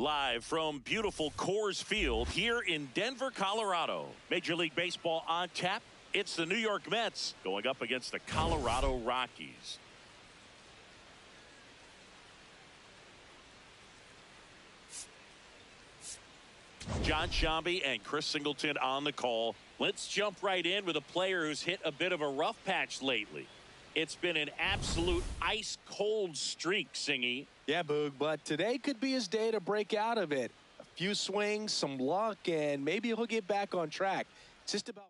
Live from beautiful Coors Field here in Denver, Colorado. Major League Baseball on tap. It's the New York Mets going up against the Colorado Rockies. John Shambi and Chris Singleton on the call. Let's jump right in with a player who's hit a bit of a rough patch lately. It's been an absolute ice-cold streak, Singy. Yeah, Boog, but today could be his day to break out of it. A few swings, some luck, and maybe he'll get back on track. It's just about...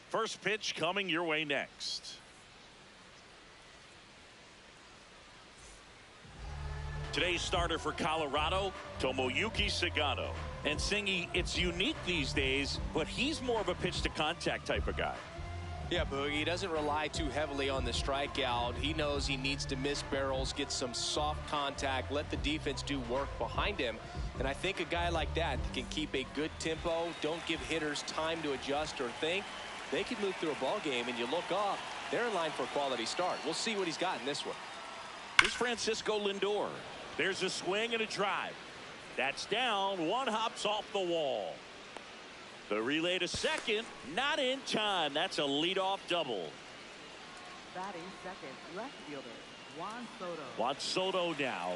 First pitch coming your way next. Today's starter for Colorado, Tomoyuki Sagano. And Singy, it's unique these days, but he's more of a pitch-to-contact type of guy. Yeah, Boogie, he doesn't rely too heavily on the strikeout. He knows he needs to miss barrels, get some soft contact, let the defense do work behind him. And I think a guy like that can keep a good tempo, don't give hitters time to adjust or think. They can move through a ball game, and you look up, they're in line for a quality start. We'll see what he's got in this one. Here's Francisco Lindor. There's a swing and a drive. That's down. One hops off the wall. The relay to second, not in time. That's a leadoff double. Batting second, left fielder, Juan Soto. Juan Soto now.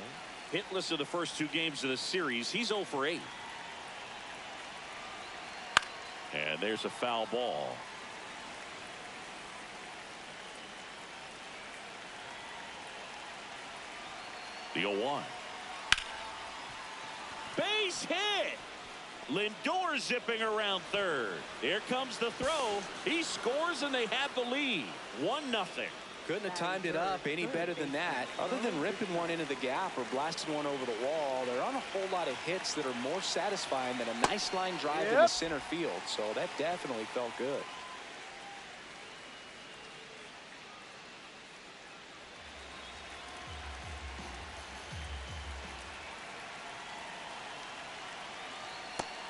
Hitless in the first two games of the series. He's 0 for 8. And there's a foul ball. The 0-1. Base hit. Lindor zipping around third. Here comes the throw. He scores and they have the lead. 1-0. Couldn't have timed it up any better than that. Other than ripping one into the gap or blasting one over the wall, there aren't a whole lot of hits that are more satisfying than a nice line drive in the center field. So that definitely felt good.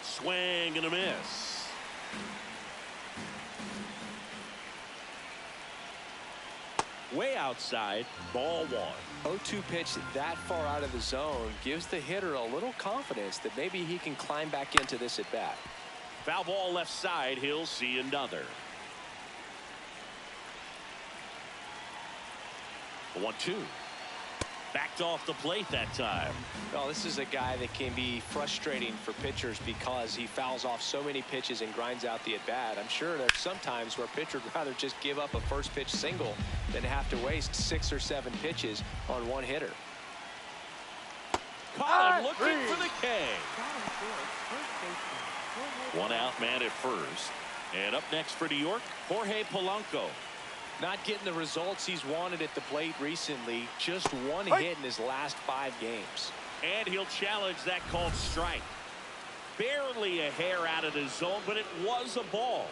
Swing and a miss. Way outside, ball 1. 0-2 pitch that far out of the zone gives the hitter a little confidence that maybe he can climb back into this at bat. Foul ball left side, he'll see another. 1-2. Backed off the plate that time. Well, this is a guy that can be frustrating for pitchers because he fouls off so many pitches and grinds out the at-bat. I'm sure there's some times where a pitcher would rather just give up a first pitch single than have to waste 6 or 7 pitches on one hitter. Caught him looking for the K. One out man at first. And up next for New York, Jorge Polanco. Not getting the results he's wanted at the plate recently. Just one hit in his last 5 games. And he'll challenge that called strike. Barely a hair out of the zone, but it was a ball.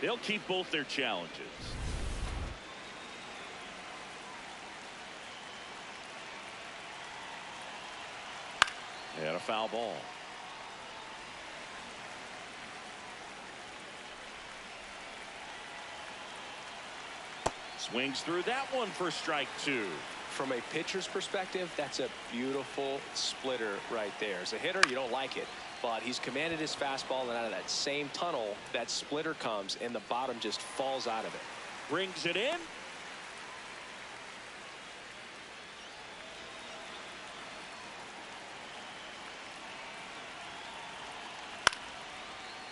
They'll keep both their challenges. And a foul ball. Swings through that one for strike 2. From a pitcher's perspective, that's a beautiful splitter right there. As a hitter, you don't like it, but he's commanded his fastball, and out of that same tunnel, that splitter comes, and the bottom just falls out of it. Brings it in.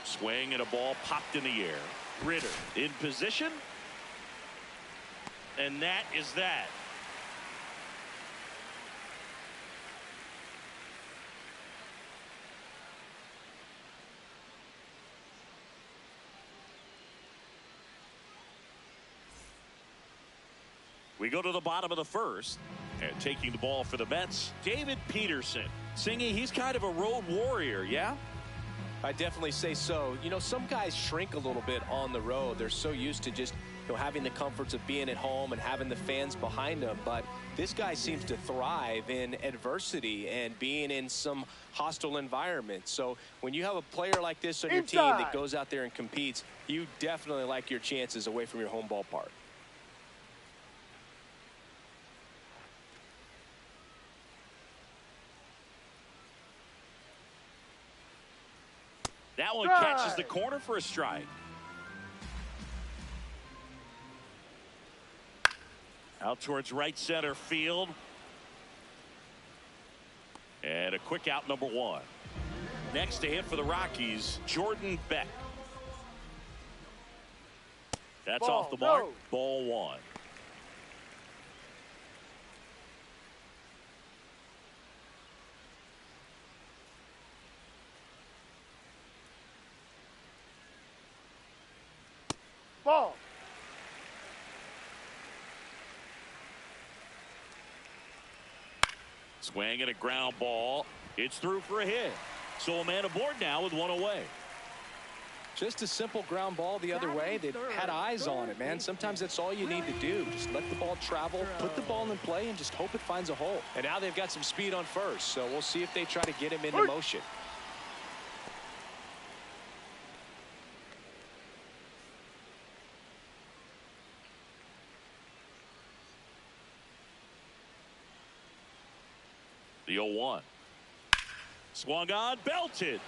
Swing and a ball popped in the air. Ritter in position. And that is that. We go to the bottom of the first. And taking the ball for the Mets, David Peterson. Singy, he's kind of a road warrior, yeah? I definitely say so. You know, some guys shrink a little bit on the road. They're so used to just, you know, having the comforts of being at home and having the fans behind them. But this guy seems to thrive in adversity and being in some hostile environment. So when you have a player like this on your team that goes out there and competes, you definitely like your chances away from your home ballpark. That one catches the corner for a strike. Out towards right center field. And a quick out, number one. Next to hit for the Rockies, Jordan Beck. That's off the mark. Ball one. Ball. Swing and a ground ball. It's through for a hit. So a man aboard now with one away. Just a simple ground ball the other way that had eyes on it, man. Sometimes that's all you need to do. Just let the ball travel, put the ball in play, and just hope it finds a hole. And now they've got some speed on first, so we'll see if they try to get him into motion. The 0-1. Swung on, belted.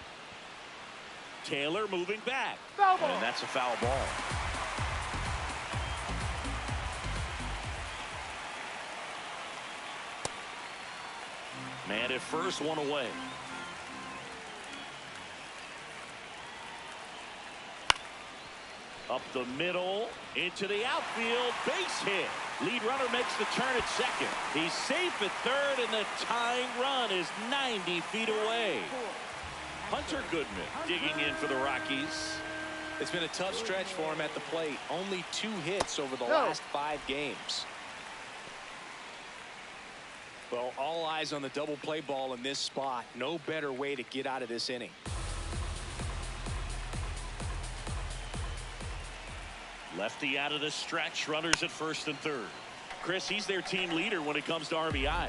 Taylor moving back. And that's a foul ball. Man at first, one away. Up the middle, into the outfield, base hit. Lead runner makes the turn at second. He's safe at third, and the tying run is 90 feet away. Hunter Goodman digging in for the Rockies. It's been a tough stretch for him at the plate. Only 2 hits over the last 5 games. Well, all eyes on the double play ball in this spot. No better way to get out of this inning. Lefty out of the stretch, runners at first and third. Chris, he's their team leader when it comes to RBIs.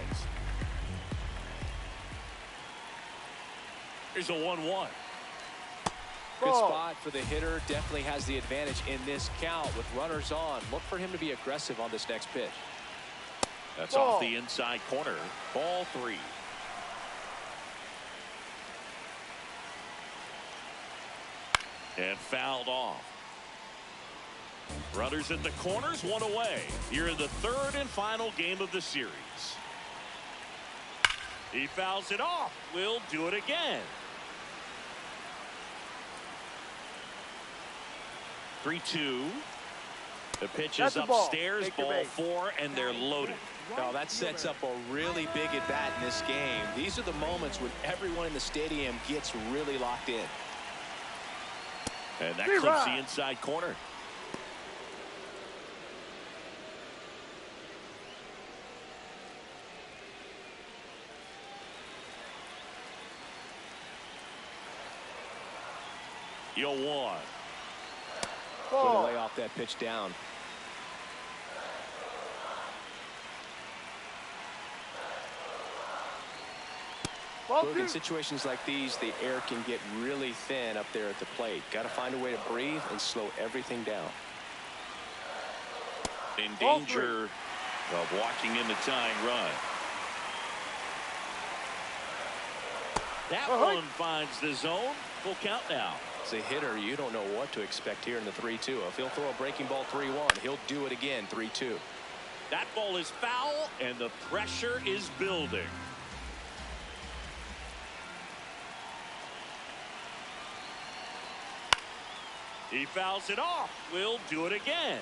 Here's a 1-1. Good spot for the hitter. Definitely has the advantage in this count with runners on. Look for him to be aggressive on this next pitch. That's off the inside corner. Ball 3. And fouled off. Runners at the corners, one away. Here in the third and final game of the series. He fouls it off. Will do it again. 3-2. The pitch is upstairs. Ball 4, and they're loaded. Now that sets up a really big at bat in this game. These are the moments when everyone in the stadium gets really locked in. And that clips the inside corner. Yo, 1. Going to lay off that pitch down. Look, in situations like these, the air can get really thin up there at the plate. Got to find a way to breathe and slow everything down. In danger of walking in the tying run. That one finds the zone. Full count now. As a hitter, you don't know what to expect here in the 3-2. If he'll throw a breaking ball 3-1, he'll do it again 3-2. That ball is foul, and the pressure is building. He fouls it off. Will do it again.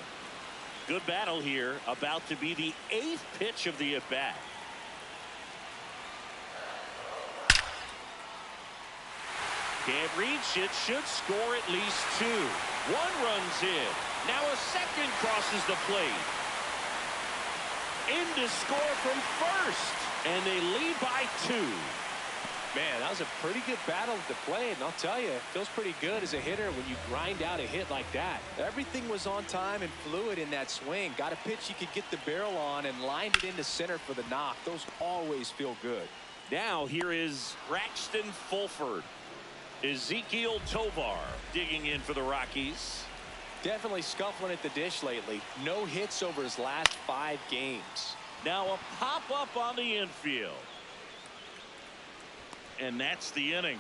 Good battle here. About to be the 8th pitch of the at-bat. Can't reach it. Should score at least 2. 1 runs in. Now a second crosses the plate. In to score from first. And they lead by 2. Man, that was a pretty good battle at the plate, and I'll tell you, it feels pretty good as a hitter when you grind out a hit like that. Everything was on time and fluid in that swing. Got a pitch you could get the barrel on and lined it into center for the knock. Those always feel good. Now here is Braxton Fulford. Ezekiel Tovar digging in for the Rockies. Definitely scuffling at the dish lately. No hits over his last 5 games. Now a pop-up on the infield. And that's the inning.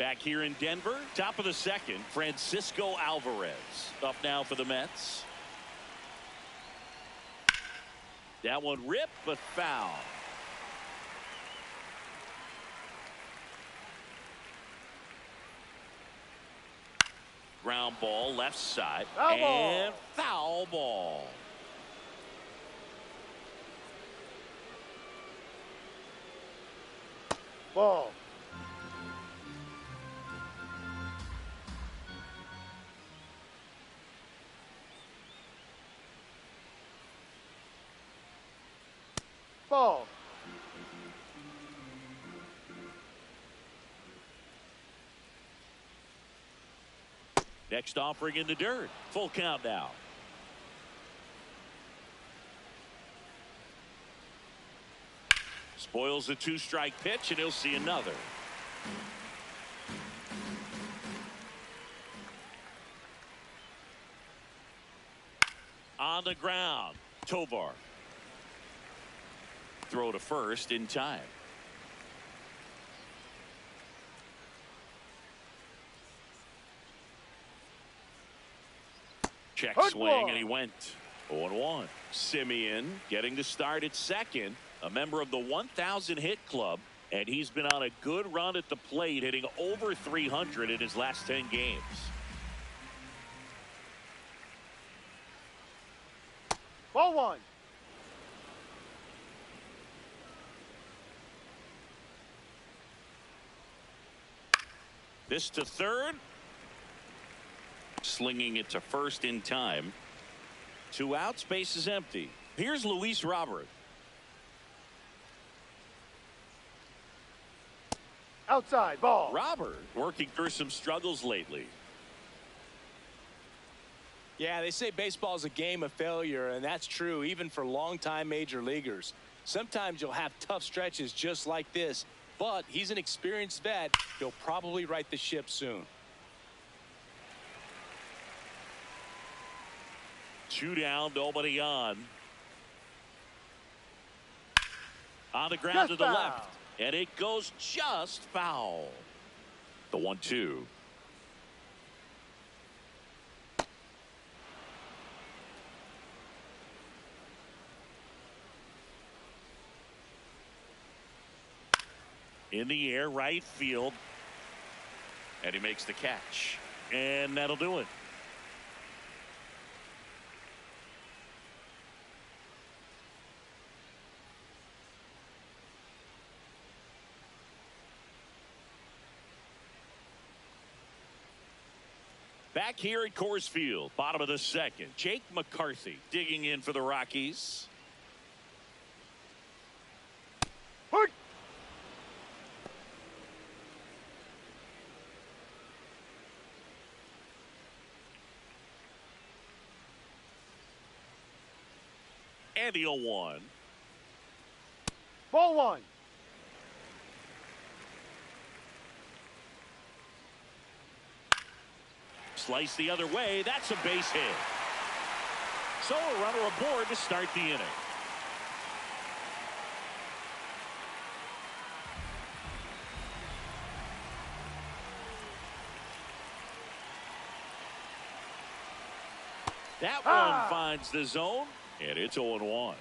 Back here in Denver, top of the second, Francisco Alvarez up now for the Mets. That one ripped, but foul. Ground ball left side. And foul ball. Ball. Ball. Next offering in the dirt. Full count now. Spoils the two-strike pitch, and he'll see another. On the ground, Tovar. Throw to first in time. Check swing, and he went 0-1. Simeon getting the start at second, a member of the 1,000 hit club, and he's been on a good run at the plate, hitting over 300 in his last 10 games. Ball one. This to third. Slinging it to first in time. 2 outs, base is empty. Here's Luis Robert. Outside ball. Robert working through some struggles lately. Yeah, they say baseball is a game of failure, and that's true even for longtime major leaguers. Sometimes you'll have tough stretches just like this, but he's an experienced vet. He'll probably right the ship soon. 2 down, nobody on. On the ground to the left, and it goes just foul. The 1-2. In the air, right field. And he makes the catch. And that'll do it. Back here at Coors Field, bottom of the second, Jake McCarthy digging in for the Rockies. And the 0-1. Ball one. Slice the other way. That's a base hit. So a runner aboard to start the inning. That one finds the zone, and it's 0-1.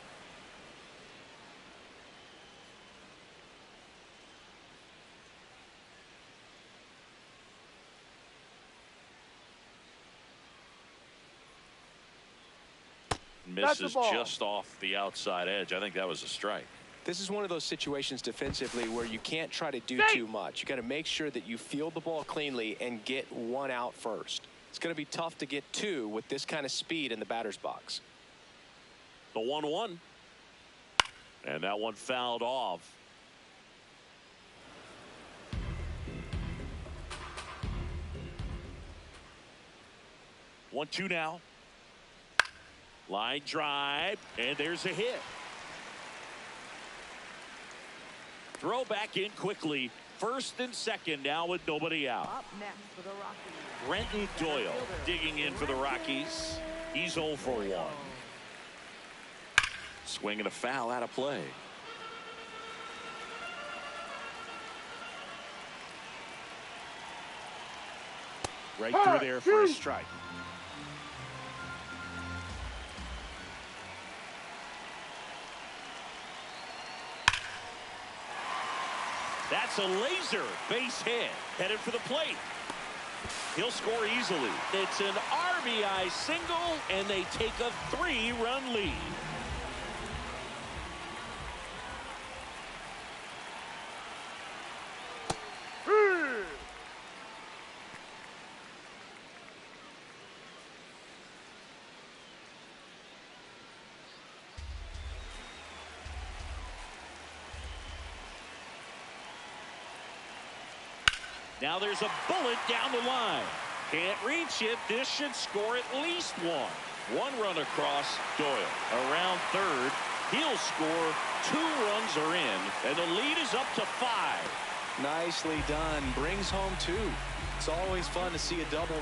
Misses just off the outside edge. I think that was a strike. This is one of those situations defensively where you can't try to do too much. You got to make sure that you field the ball cleanly and get 1 out first. It's going to be tough to get 2 with this kind of speed in the batter's box. The 1-1. And that one fouled off. One, 2 now. Line drive, and there's a hit. Throw back in quickly. First and second now with nobody out. Up next for the Rockies. Brenton Doyle digging in for the Rockies. He's 0 for 1. Swing and a foul out of play. Right through there for a strike. That's a laser base hit. Headed for the plate. He'll score easily. It's an RBI single, and they take a 3-run lead. Now there's a bullet down the line. Can't reach it. This should score at least one. One run across. Doyle around third. He'll score. 2 runs are in, and the lead is up to 5. Nicely done. Brings home 2. It's always fun to see a double.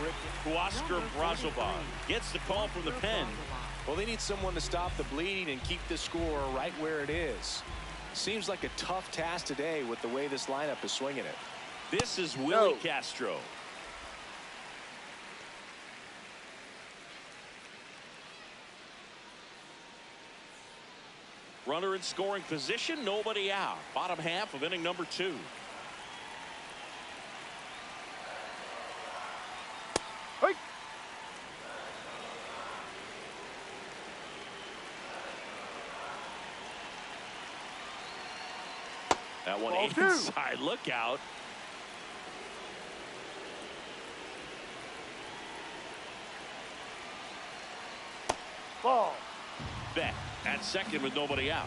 Huascar Brazoban gets the call from the pen. Well, they need someone to stop the bleeding and keep the score right where it is. Seems like a tough task today with the way this lineup is swinging it. This is Willie Castro. Runner in scoring position, nobody out. Bottom half of inning number 2. Hey. That one Ball inside. Look out. Ball. Beck at second with nobody out.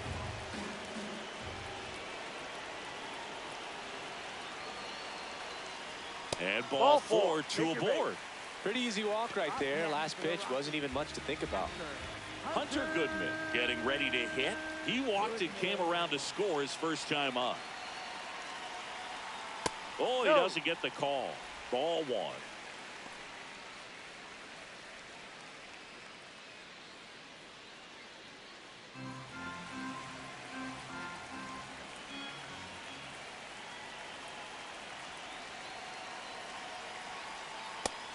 And ball 4, 2 aboard. Pretty easy walk right there. Last pitch wasn't even much to think about. Hunter Goodman getting ready to hit. He walked and came around to score his first time up. Oh, he doesn't get the call. Ball 1.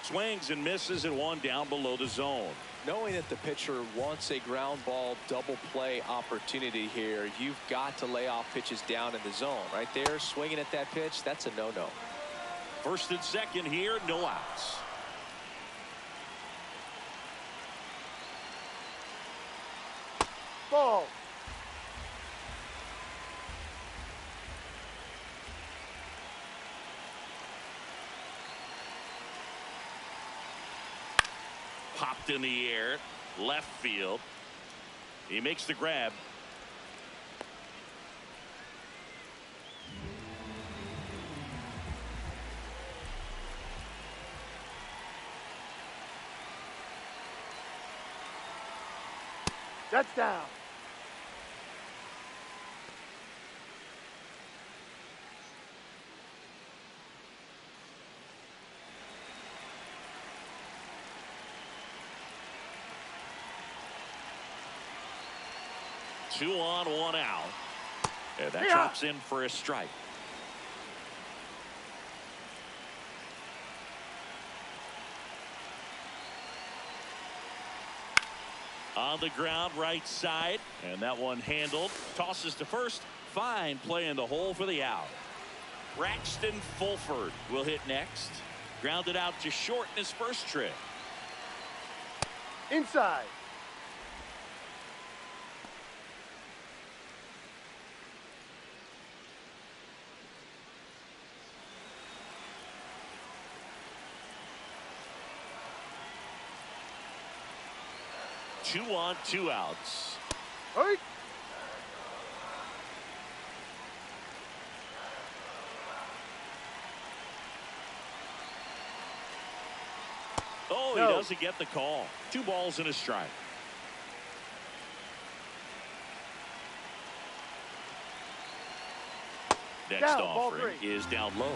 Swings and misses and 1 down below the zone. Knowing that the pitcher wants a ground ball double play opportunity here, you've got to lay off pitches down in the zone. Right there, swinging at that pitch, that's a no-no. First and second here, no outs. Ball. Popped in the air, left field. He makes the grab. That's down. Two on, 1 out. And that drops in for a strike. On the ground, right side. And that one handled. Tosses to first. Fine play in the hole for the out. Braxton Fulford will hit next. Grounded out to short in his first trip. Inside. Two on, 2 outs. Hey. Oh, he doesn't get the call. 2 balls and a strike. Next offering is down low.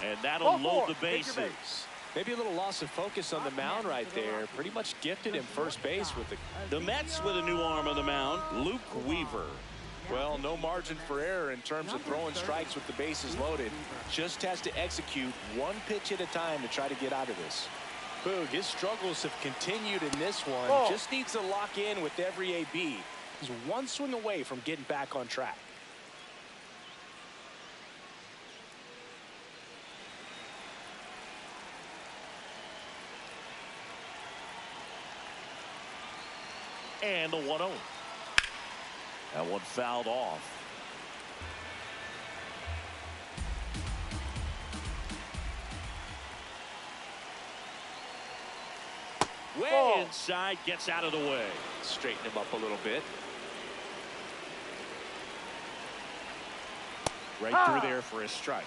And that'll load the bases. Maybe a little loss of focus on the mound right there. Pretty much gifted him first base with the Mets with a new arm on the mound, Luke Weaver. Well, no margin for error in terms of throwing strikes with the bases loaded. Just has to execute one pitch at a time to try to get out of this. Boog, his struggles have continued in this one. Just needs to lock in with every AB. He's one swing away from getting back on track. And the 1-0. That one fouled off. Way inside, gets out of the way. Straighten him up a little bit. Right through there for a strike.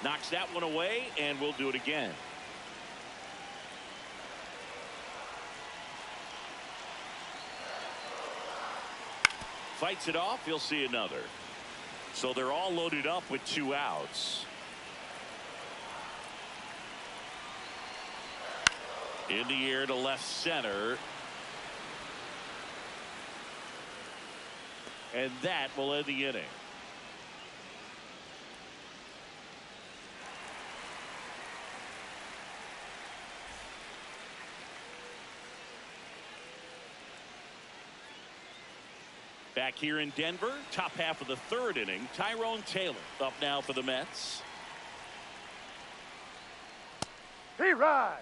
Knocks that one away, and we'll do it again. Fights it off. He'll see another. So they're all loaded up with 2 outs. In the air to left center. And that will end the inning. Back here in Denver, top half of the 3rd inning, Tyrone Taylor up now for the Mets. He rides.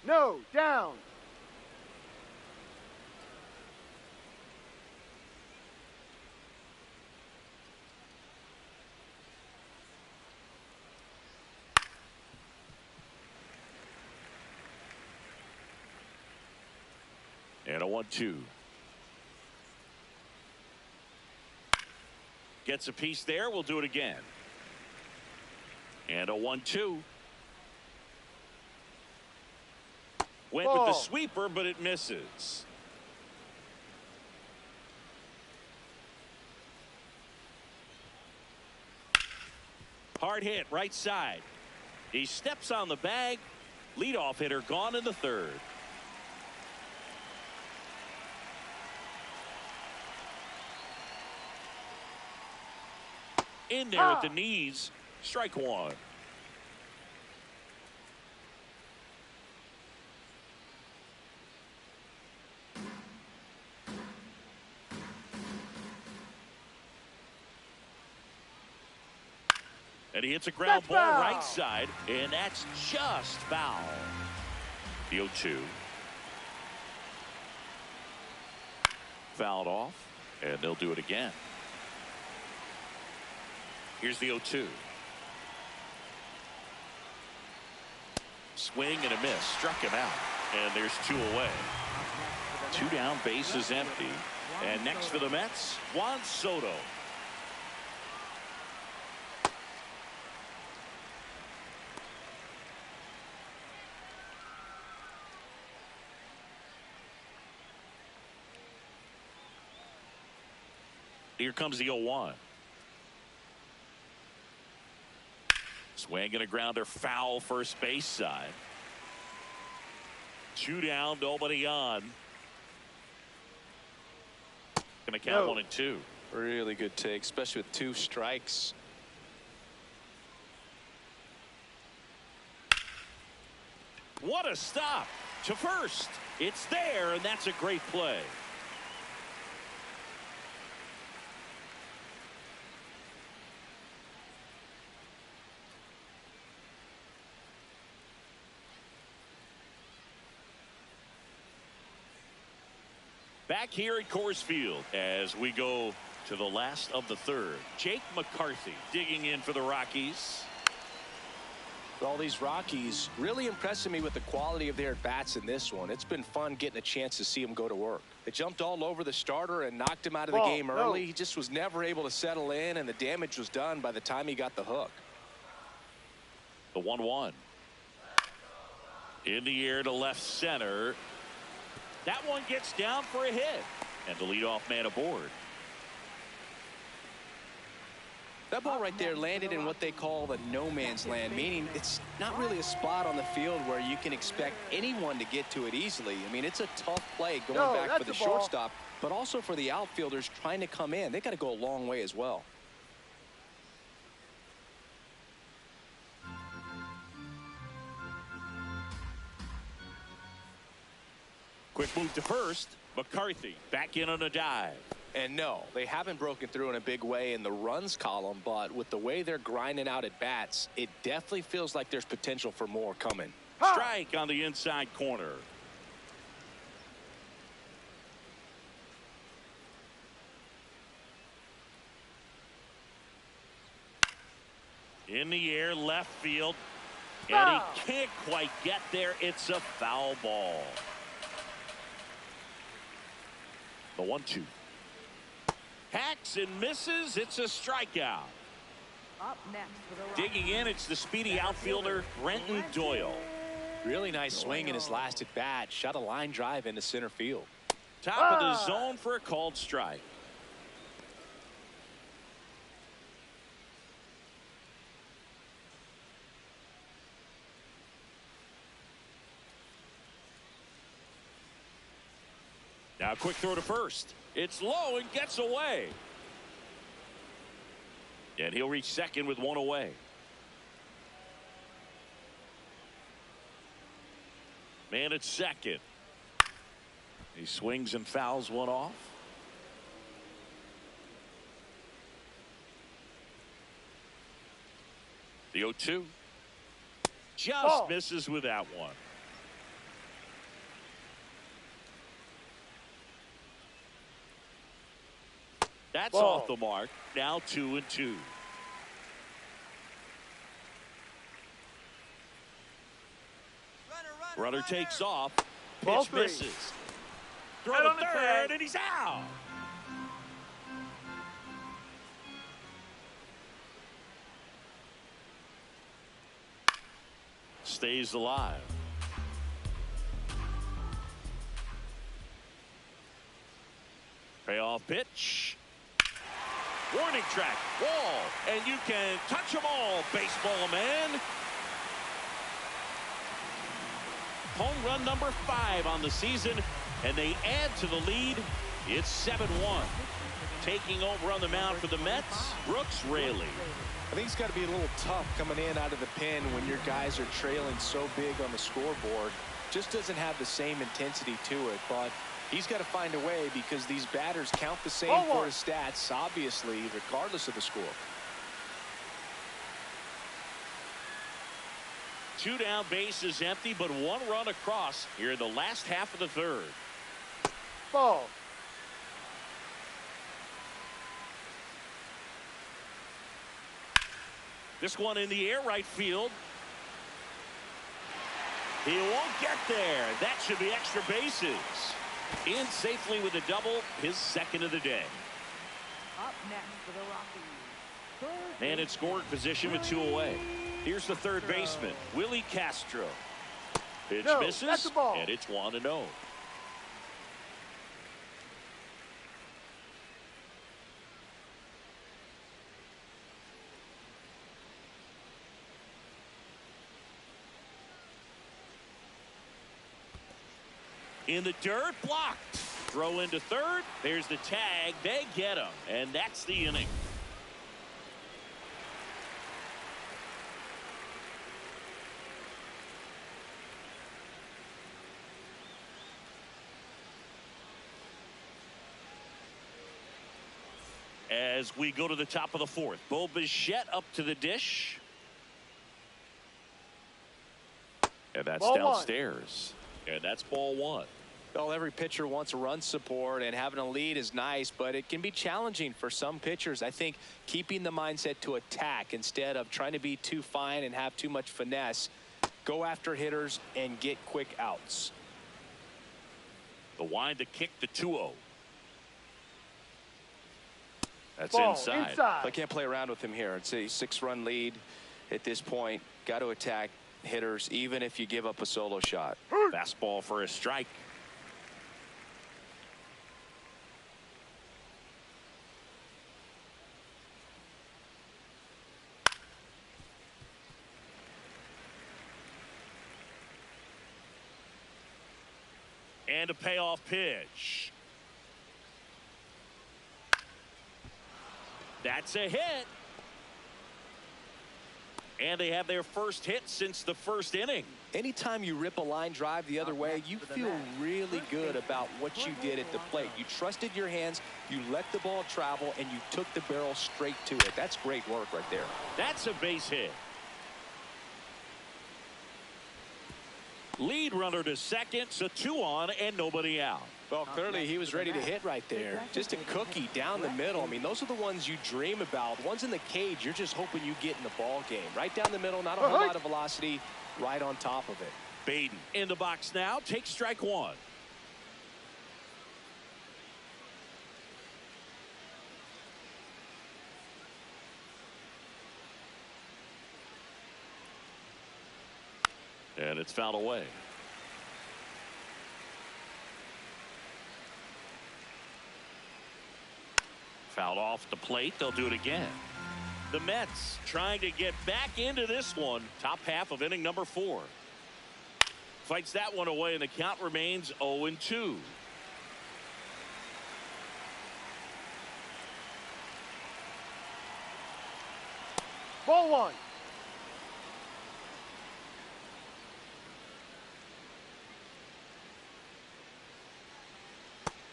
No, down. And a 1-2. Gets a piece there. We'll do it again. And a 1-2. Went with the sweeper, but it misses. Hard hit right side. He steps on the bag. Leadoff hitter gone in the 3rd. In there at the knees. Strike 1. And he hits a ground ball right side, and that's just foul. The 0-2. Fouled off, and they'll do it again. Here's the 0-2. Swing and a miss. Struck him out. And there's 2 away. 2 down, bases empty. And next for the Mets, Juan Soto. Here comes the 0-1. Swing and a grounder, foul first base side. 2 down, nobody on. Gonna count 1 and 2. Really good take, especially with 2 strikes. What a stop to first. It's there, and that's a great play. Back here at Coors Field as we go to the last of the 3rd. Jake McCarthy digging in for the Rockies. Well, these Rockies really impressing me with the quality of their at-bats in this one. It's been fun getting a chance to see them go to work. They jumped all over the starter and knocked him out of the game early. He just was never able to settle in, and the damage was done by the time he got the hook. The 1-1. In the air to left center. That one gets down for a hit. And the leadoff man aboard. That ball right there landed in what they call the no man's land, meaning it's not really a spot on the field where you can expect anyone to get to it easily. I mean, it's a tough play going back for the shortstop, but also for the outfielders trying to come in. They got to go a long way as well. Quick move to first. McCarthy back in on a dive. And no, they haven't broken through in a big way in the runs column, but with the way they're grinding out at bats, it definitely feels like there's potential for more coming. Strike on the inside corner. In the air, left field. And he can't quite get there. It's a foul ball. The 1-2. Hacks and misses. It's a strikeout. Up next for the Rockies. Digging in, it's the speedy outfielder, Brenton Doyle. Really nice swing in his last at bat. Shot a line drive into center field. Top of the zone for a called strike. Now a quick throw to first. It's low and gets away. And he'll reach second with one away. Man at second. He swings and fouls one off. The 0-2. Just misses with that one. That's off the mark. Now 2-2. Runner takes off. Pitch misses. Throw to third, and he's out. Stays alive. Payoff pitch. Warning track, wall, and you can touch them all, baseball man. Home run number 5 on the season, and they add to the lead. It's 7-1. Taking over on the mound for the Mets, Brooks Raley. I think it's got to be a little tough coming in out of the pen when your guys are trailing so big on the scoreboard. Just doesn't have the same intensity to it, but he's got to find a way because these batters count the same for his stats, obviously, regardless of the score. 2 down, bases empty, but 1 run across here in the last half of the third. Ball. This one in the air, right field. He won't get there. That should be extra bases. In safely with a double, his second of the day. Up next for the Rockies. Man in scoring position with 2 away. Here's the third baseman, Willie Castro. Pitch misses, and it's 1-0. In the dirt, blocked. Throw into third. There's the tag. They get him, and that's the inning. As we go to the top of the 4th, Bo Bichette up to the dish. And that's downstairs. And that's ball 1. Well, every pitcher wants run support, and having a lead is nice, but it can be challenging for some pitchers. I think keeping the mindset to attack instead of trying to be too fine and have too much finesse. Go after hitters and get quick outs. The wind to kick the 2-0. That's Ball inside. I can't play around with him here. It's a 6-run lead at this point. Got to attack hitters even if you give up a solo shot. Fastball for a strike. And a payoff pitch. That's a hit. And they have their first hit since the first inning. Anytime you rip a line drive the other way, you feel really good about what you did at the plate. You trusted your hands, you let the ball travel, and you took the barrel straight to it. That's great work right there. That's a base hit. Lead runner to second, so 2 on and nobody out. Well, clearly he was ready to hit right there. Just a cookie down the middle. I mean, those are the ones you dream about. The ones in the cage, you're just hoping you get in the ball game. Right down the middle, not a whole lot of velocity, right on top of it. Baden in the box now, takes strike 1. And it's fouled away. Fouled off the plate. They'll do it again. The Mets trying to get back into this one. Top half of inning number 4. Fights that one away, and the count remains 0-2. Ball 1.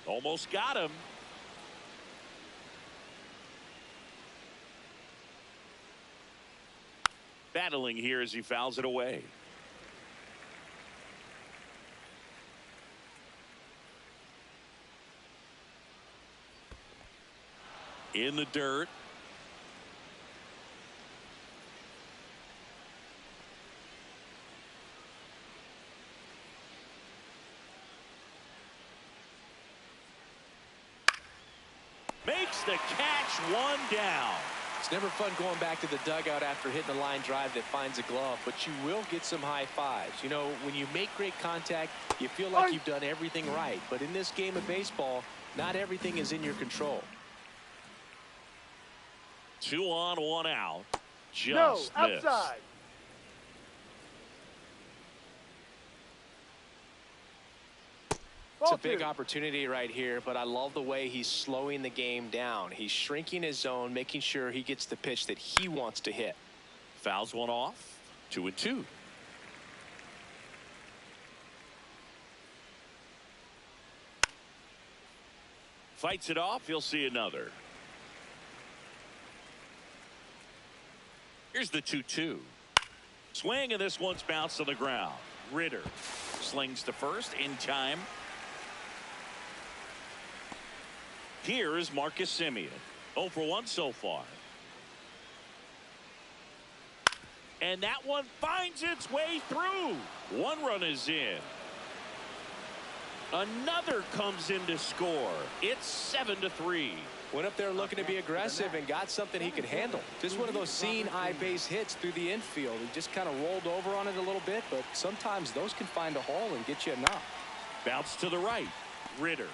Almost got him. Battling here as he fouls it away. In the dirt. Makes the catch, 1 down. It's never fun going back to the dugout after hitting a line drive that finds a glove, but you will get some high fives. You know, when you make great contact, you feel like you've done everything right. But in this game of baseball, not everything is in your control. 2 on, 1 out. Just No, missed. outside. It's a big opportunity right here, but I love the way he's slowing the game down. He's shrinking his zone, making sure he gets the pitch that he wants to hit. Fouls one off. 2-2. Fights it off. He'll see another. Here's the 2-2. Swing, and this one's bounced to the ground. Ritter slings to first in time. Here is Marcus Semien. 0 for 1 so far. And that one finds its way through. 1 run is in. Another comes in to score. It's 7-3. Went up there looking to be aggressive and got something he could handle. Just one of those seeing eye base hits through the infield. He just kind of rolled over on it a little bit, but sometimes those can find a hole and get you a knock. Bounce to the right. Ritter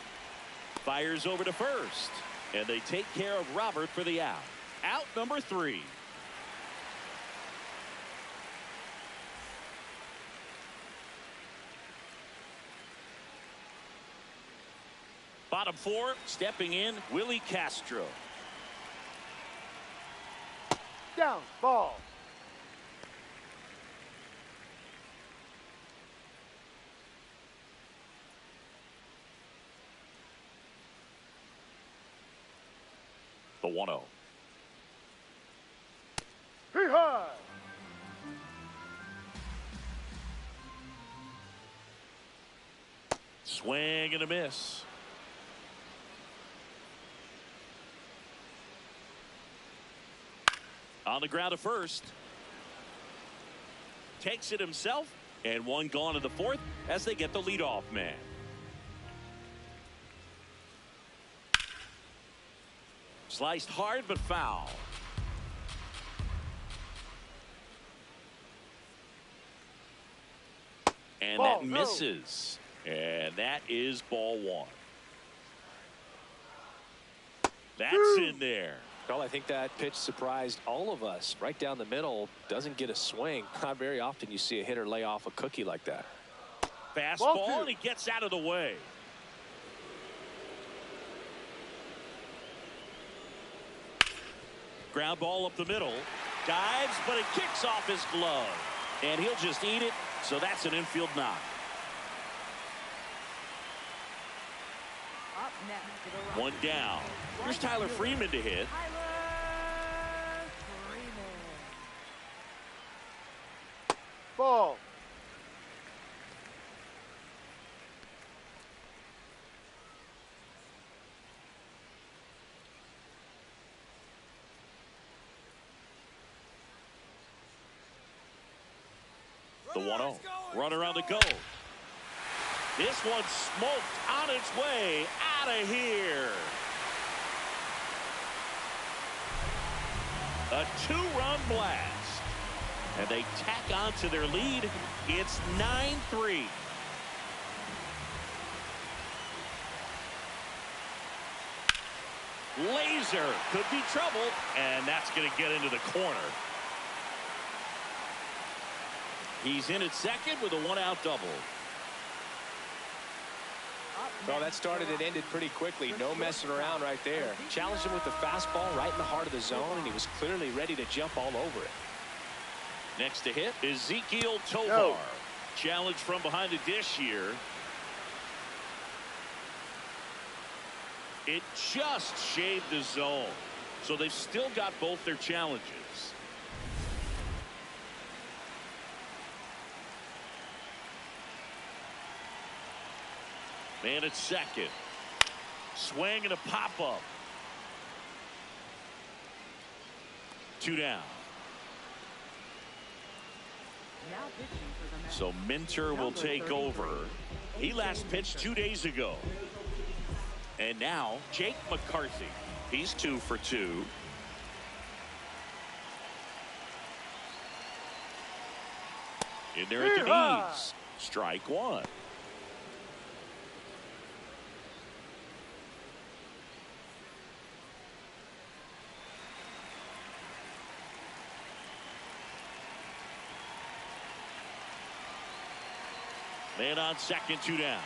fires over to first, and they take care of Robert for the out. Out number 3. Bottom 4, stepping in, Willie Castro. Down, ball. The 1-0. Hee-haw! Swing and a miss. On the ground to first. Takes it himself, and one gone in the fourth as they get the leadoff man. Sliced hard but foul. And Ball, that misses. And that is ball one. That's in there. Well, I think that pitch surprised all of us. Right down the middle, doesn't get a swing. Not very often you see a hitter lay off a cookie like that. Fastball, and he gets out of the way. Ground ball up the middle. Dives, but it kicks off his glove. And he'll just eat it, so that's an infield knock. Up next to the Rockies. One down. Here's Tyler Freeman to hit. Tyler Freeman. Ball. The 1-0. Runner on the go. This one smoked on its way out of here. A two-run blast. And they tack on to their lead. It's 9-3. Laser could be trouble, and that's going to get into the corner. He's in at second with a one-out double. Well, that started and ended pretty quickly. No messing around right there. Challenged him with the fastball right in the heart of the zone, and he was clearly ready to jump all over it. Next to hit, Ezekiel Tovar. No. Challenge from behind the dish here. It just shaved the zone. So they've still got both their challenges. Man at second. Swing and a pop-up. Two down. Now pitching for the Mets. So Minter will take over. He last pitched 2 days ago. And now Jake McCarthy. He's 2 for 2. In there at the knees. Strike one. Man on second, 2 down.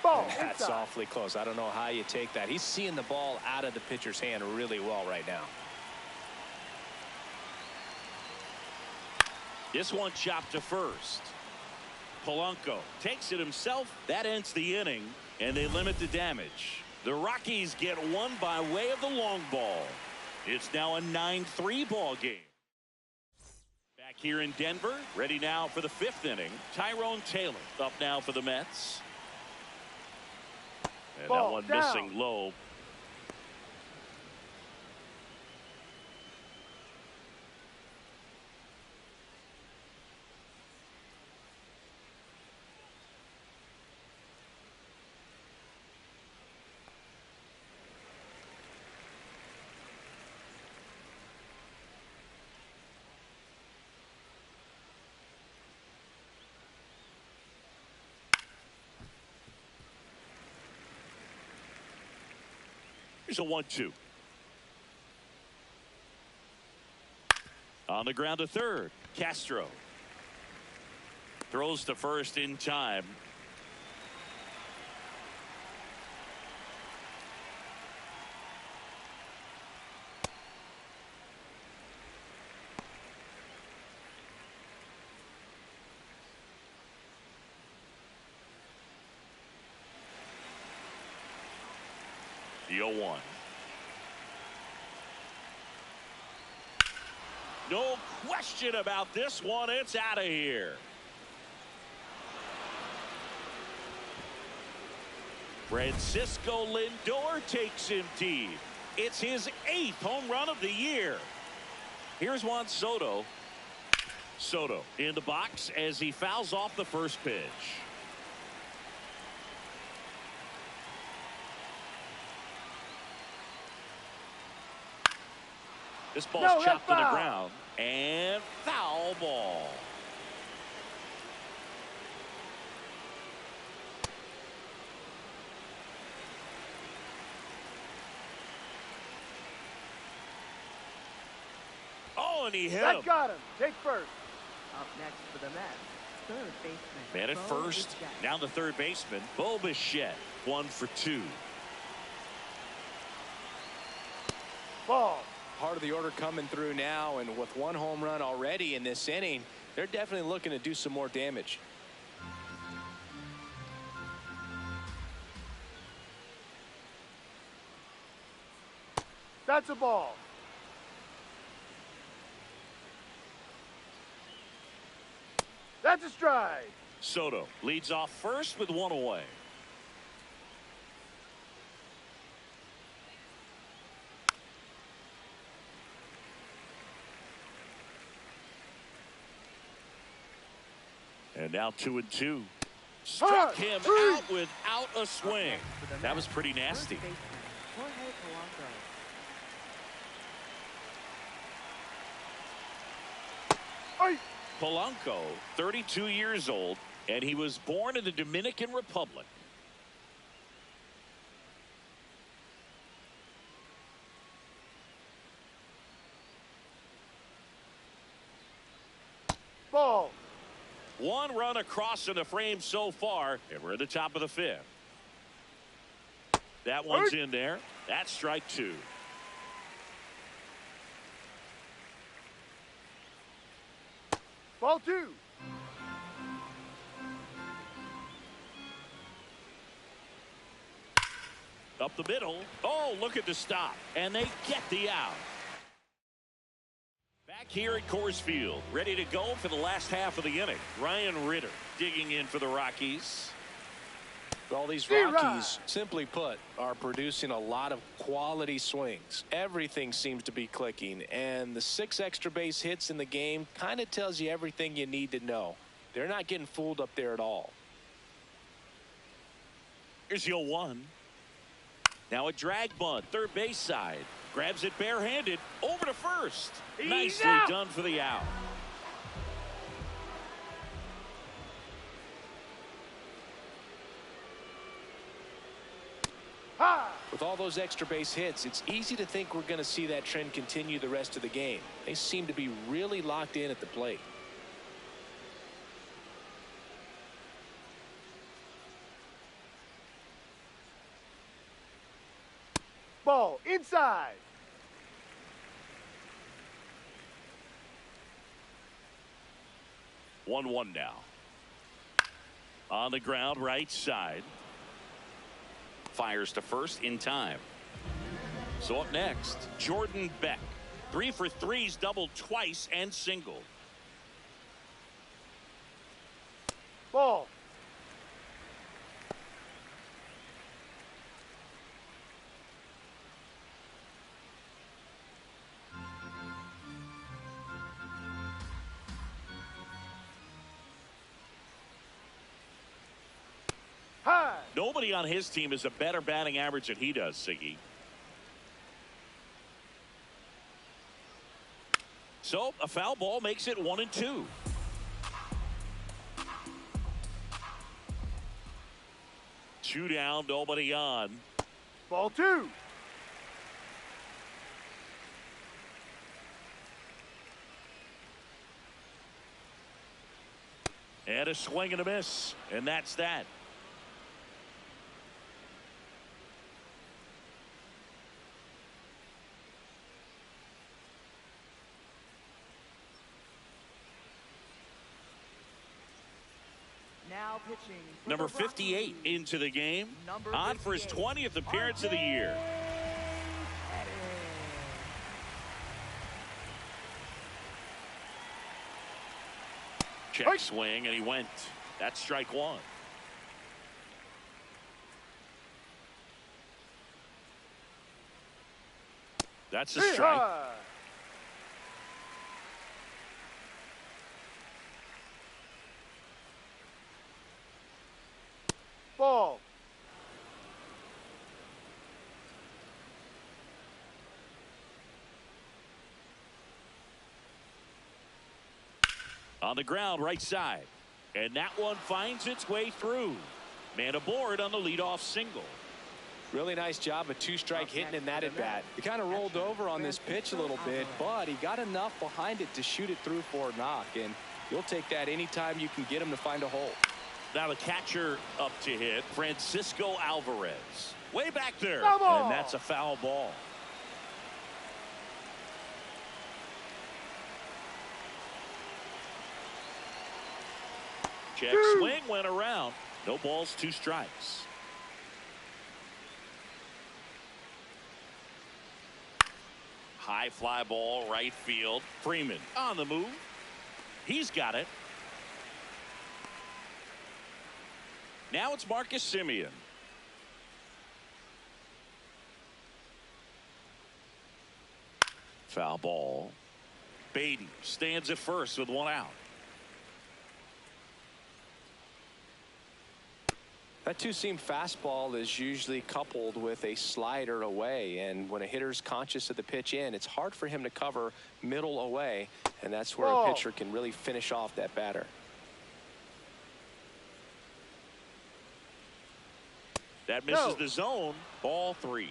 Ball. That's Inside. awfully close. I don't know how you take that. He's seeing the ball out of the pitcher's hand really well right now. This one chopped to first. Polanco takes it himself. That ends the inning, and they limit the damage. The Rockies get one by way of the long ball. It's now a 9-3 ball game. Back here in Denver, ready now for the 5th inning. Tyrone Taylor up now for the Mets. And Ball that one down. missing low. Here's a 1-2. On the ground to third. Castro throws to first in time. The 0-1. No question about this one. It's out of here. Francisco Lindor takes him deep. It's his 8th home run of the year. Here's Juan Soto. Soto in the box as he fouls off the first pitch. This ball's chopped to the ground and foul ball. Oh, and he hit him. That got him. Take first. Up next for the Mets, third baseman. Man at first, now the third baseman, Bo Bichette, 1 for 2. Ball. Part of the order coming through now, and with 1 home run already in this inning, they're definitely looking to do some more damage. That's a ball. That's a strike. Soto leads off first with 1 away. And now 2-2. Struck him out without a swing. That was pretty nasty. Polanco, 32 years old, and he was born in the Dominican Republic. Ball. 1 run across in the frame so far, and we're at the top of the 5th. That one's in there. That's strike 2. Ball 2. Up the middle. Oh, look at the stop. And they get the out. Back here at Coors Field, ready to go for the last half of the inning. Ryan Ritter digging in for the Rockies. Well, these Rockies, simply put, are producing a lot of quality swings. Everything seems to be clicking, and the 6 extra base hits in the game kind of tells you everything you need to know. They're not getting fooled up there at all. Here's the 0-1. Now a drag bunt, third base side. Grabs it barehanded, over to first. Nicely done for the out. With all those extra base hits, it's easy to think we're going to see that trend continue the rest of the game. They seem to be really locked in at the plate. Ball inside. One now. On the ground, right side. Fires to first in time. So up next, Jordan Beck. 3 for 3's doubled twice and singled. Ball. Nobody on his team has a better batting average than he does, Siggy. So a foul ball makes it 1-2. Two down, nobody on. Ball 2. And a swing and a miss, and that's that. Now pitching. Number 58 into the game. On for his 20th appearance of the year. Check swing, and he went. That's strike one. That's a strike. Ball. On the ground, right side. And that one finds its way through. Man aboard on the leadoff single. Really nice job of two-strike hitting in that at bat. He kind of rolled over on this pitch a little bit, but he got enough behind it to shoot it through for a knock. And you'll take that anytime you can get him to find a hole. Now the catcher up to hit, Francisco Alvarez. Way back there. And that's a foul ball. Check swing went around. No balls, 2 strikes. High fly ball, right field. Freeman on the move. He's got it. Now it's Marcus Semien. Foul ball. Beatty stands at first with 1 out. That two-seam fastball is usually coupled with a slider away, and when a hitter's conscious of the pitch in, it's hard for him to cover middle away, and that's where a pitcher can really finish off that batter. That misses the zone. Ball 3.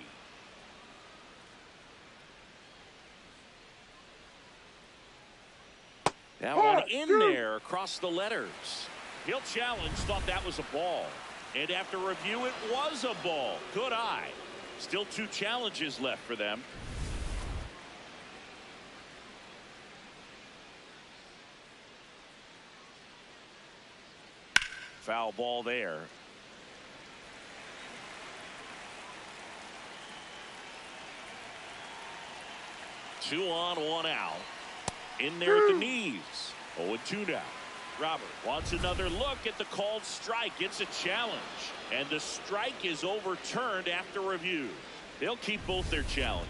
That one in there across the letters. He'll challenge, thought that was a ball. And after review, it was a ball. Good eye. Still 2 challenges left for them. Foul ball there. Two on, 1 out. In there at the knees. 0-2 now. Robert wants another look at the called strike. It's a challenge. And the strike is overturned after review. They'll keep both their challenges.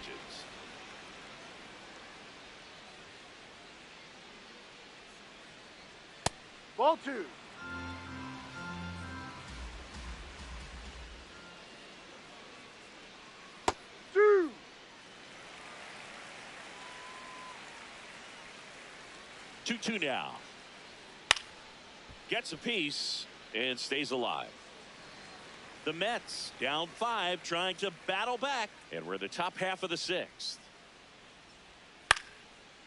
Ball 2. Two now. Gets a piece and stays alive. The Mets down 5, trying to battle back, and we're the top half of the 6th.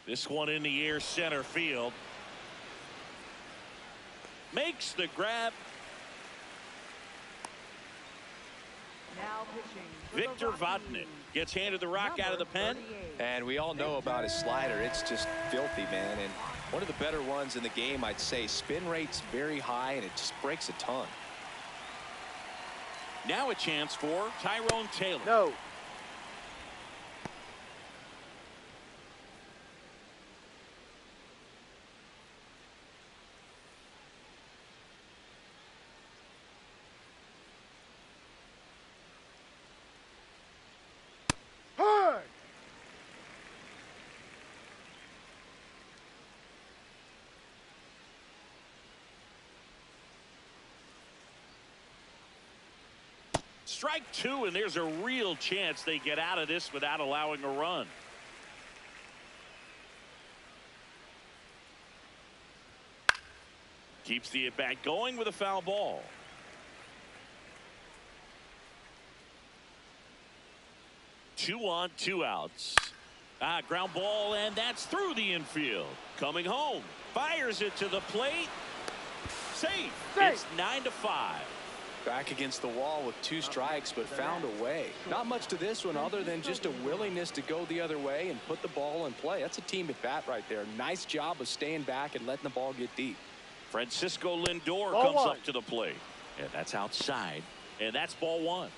This one in the air, center field. Makes the grab. Now pitching for Victor the Rockies. Vodnik gets handed the rock out of the pen. And we all know about his slider. It's just filthy, man. And one of the better ones in the game, I'd say. Spin rate's very high, and it just breaks a ton. Now a chance for Tyrone Taylor. No. Strike 2, and there's a real chance they get out of this without allowing a run. Keeps the at-bat going with a foul ball. Two on, 2 outs. Ground ball, and that's through the infield. Coming home. Fires it to the plate. Safe. It's 9-5. Back against the wall with 2 strikes, but found a way. Not much to this one other than just a willingness to go the other way and put the ball in play. That's a team at bat right there. Nice job of staying back and letting the ball get deep. Francisco Lindor Ball comes 1. up to the plate. And that's outside. And that's ball 1.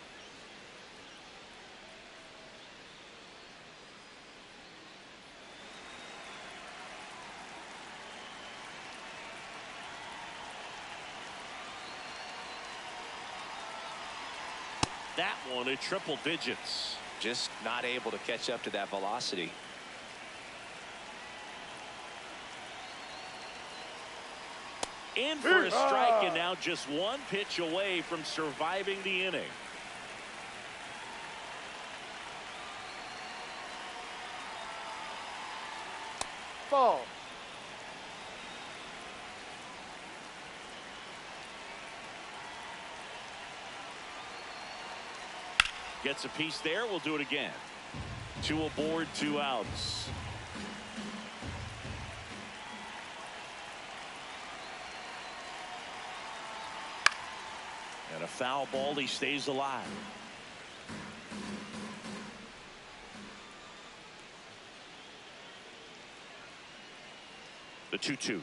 that one at triple digits. Just not able to catch up to that velocity. In for a strike, and now just one pitch away from surviving the inning. Ball. Gets a piece there. We'll do it again. 2 aboard, 2 outs. And a foul ball. He stays alive. The 2-2.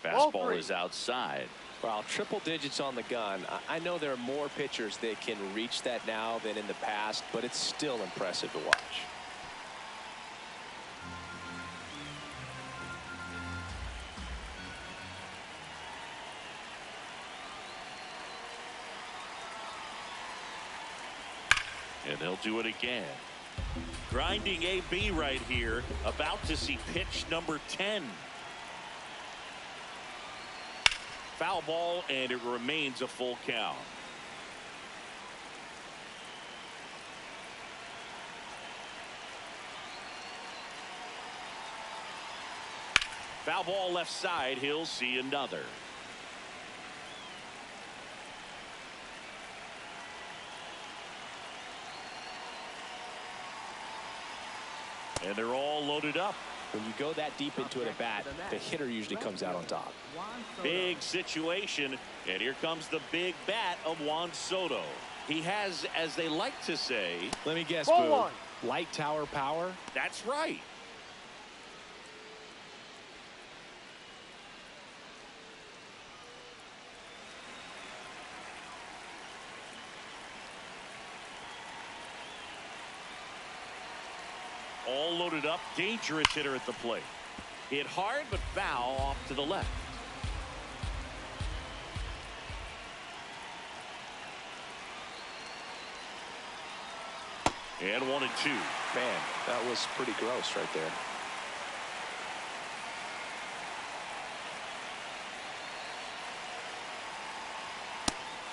Fastball is outside. Well, triple digits on the gun. I know there are more pitchers that can reach that now than in the past, but it's still impressive to watch. And they'll do it again. Grinding AB right here. About to see pitch number 10. Foul ball, and it remains a full count. Foul ball left side. He'll see another. And they're all loaded up. When you go that deep into an at-bat, the hitter usually comes out on top. Big situation, and here comes the big bat of Juan Soto. He has, as they like to say, let me guess, Ball Boo, one. light tower power. That's right. All loaded up. Dangerous hitter at the plate. Hit hard but foul off to the left. And 1-2. Man, that was pretty gross right there.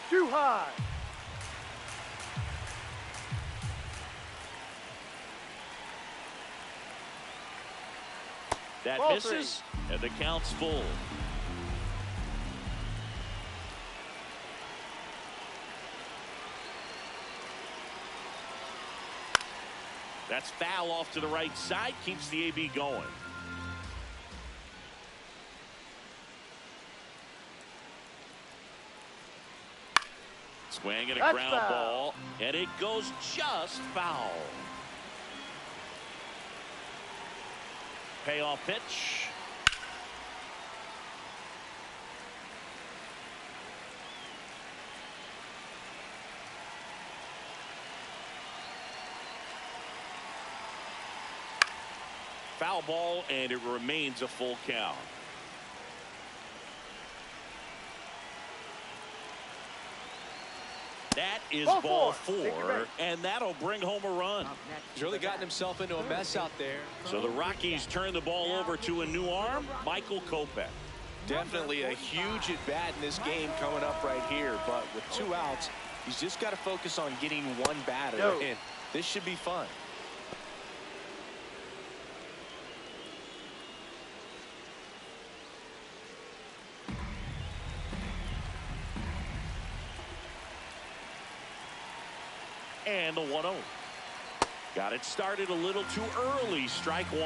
Too high. That Ball misses, and the count's full. That's foul off to the right side, keeps the AB going. Swing and a That's ground foul. ball, and it goes just foul. Payoff pitch. Foul ball, and it remains a full count. That is ball 4, and that'll bring home a run. He's really gotten himself into a mess out there. So the Rockies turn the ball over to a new arm, Michael Kopech. Definitely a huge at bat in this game coming up right here, but with 2 outs, he's just got to focus on getting one batter, and this should be fun. And the 1-0. Got it started a little too early. Strike 1.